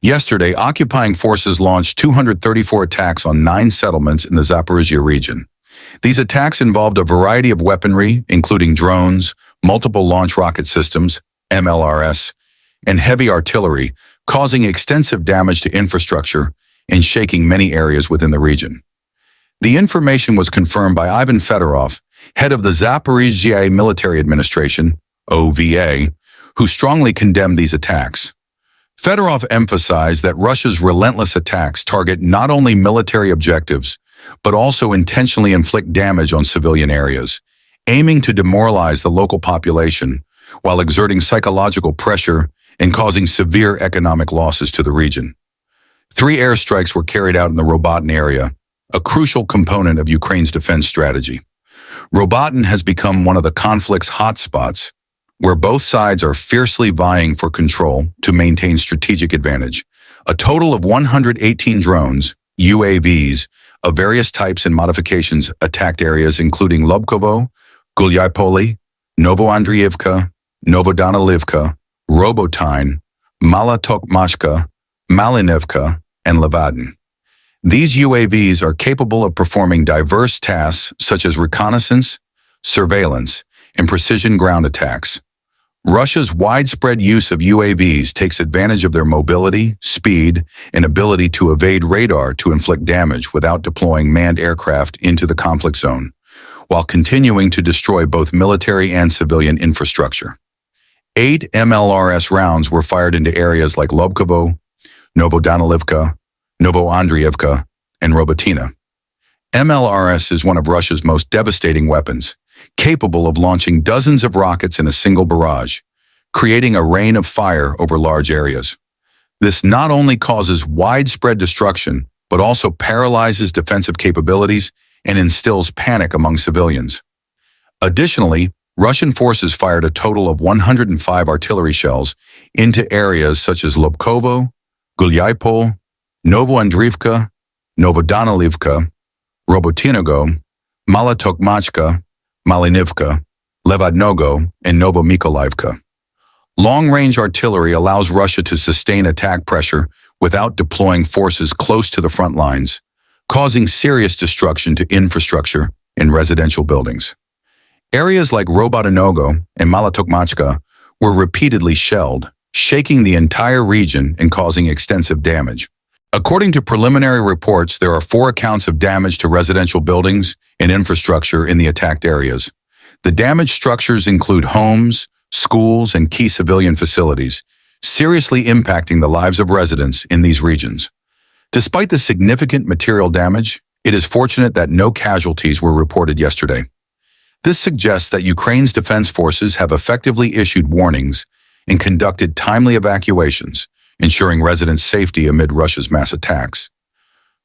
Yesterday, occupying forces launched 234 attacks on 9 settlements in the Zaporizhia region. These attacks involved a variety of weaponry, including drones, multiple launch rocket systems, MLRS, and heavy artillery, causing extensive damage to infrastructure and shaking many areas within the region. The information was confirmed by Ivan Fedorov, head of the Zaporizhia Military Administration, OVA, who strongly condemned these attacks. Fedorov emphasized that Russia's relentless attacks target not only military objectives, but also intentionally inflict damage on civilian areas, aiming to demoralize the local population while exerting psychological pressure and causing severe economic losses to the region. 3 airstrikes were carried out in the Robotin area, a crucial component of Ukraine's defense strategy. Robotin has become one of the conflict's hotspots, where both sides are fiercely vying for control to maintain strategic advantage. A total of 118 drones, UAVs, of various types and modifications attacked areas including Lobkovo, Gulyapole, Novoandriivka, Novodanilivka, Robotyne, Mala Tokmashka, Malinivka, and Levadin. These UAVs are capable of performing diverse tasks such as reconnaissance, surveillance, and precision ground attacks. Russia's widespread use of UAVs takes advantage of their mobility, speed, and ability to evade radar to inflict damage without deploying manned aircraft into the conflict zone, while continuing to destroy both military and civilian infrastructure. 8 MLRS rounds were fired into areas like Lobkovo, Novodanilivka, Novoandriivka, and Robotina. MLRS is one of Russia's most devastating weapons, capable of launching dozens of rockets in a single barrage, creating a rain of fire over large areas. This not only causes widespread destruction, but also paralyzes defensive capabilities and instills panic among civilians. Additionally, Russian forces fired a total of 105 artillery shells into areas such as Lobkovo, Gulyapole, Novoandriivka, Novodanilivka, Robotinogo, Mala Tokmachka, Malinivka, Levadnogo, and Novomykolivka. Long-range artillery allows Russia to sustain attack pressure without deploying forces close to the front lines, causing serious destruction to infrastructure and residential buildings. Areas like Robotinogo and Mala Tokmachka were repeatedly shelled, shaking the entire region and causing extensive damage. According to preliminary reports, there are 4 accounts of damage to residential buildings and infrastructure in the attacked areas. The damaged structures include homes, schools, and key civilian facilities, seriously impacting the lives of residents in these regions. Despite the significant material damage, it is fortunate that no casualties were reported yesterday. This suggests that Ukraine's defense forces have effectively issued warnings and conducted timely evacuations, ensuring residents' safety amid Russia's mass attacks.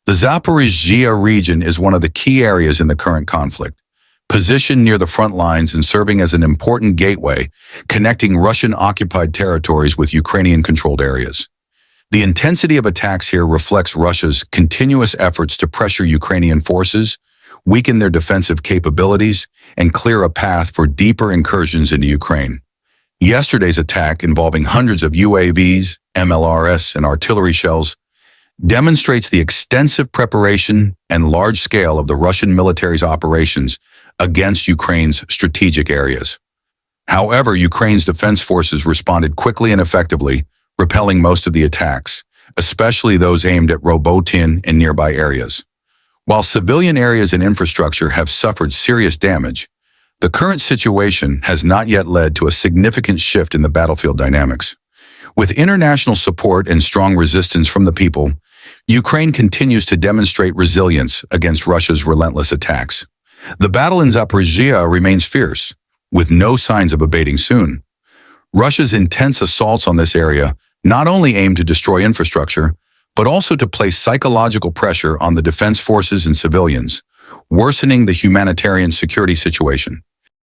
The Zaporizhia region is one of the key areas in the current conflict, positioned near the front lines and serving as an important gateway connecting Russian-occupied territories with Ukrainian-controlled areas. The intensity of attacks here reflects Russia's continuous efforts to pressure Ukrainian forces, weaken their defensive capabilities, and clear a path for deeper incursions into Ukraine. Yesterday's attack, involving hundreds of UAVs, MLRS, and artillery shells, demonstrates the extensive preparation and large scale of the Russian military's operations against Ukraine's strategic areas. However, Ukraine's defense forces responded quickly and effectively, repelling most of the attacks, especially those aimed at Robotin and nearby areas. While civilian areas and infrastructure have suffered serious damage, the current situation has not yet led to a significant shift in the battlefield dynamics. With international support and strong resistance from the people, Ukraine continues to demonstrate resilience against Russia's relentless attacks. The battle in Zaporizhia remains fierce, with no signs of abating soon. Russia's intense assaults on this area not only aim to destroy infrastructure, but also to place psychological pressure on the defense forces and civilians, worsening the humanitarian security situation.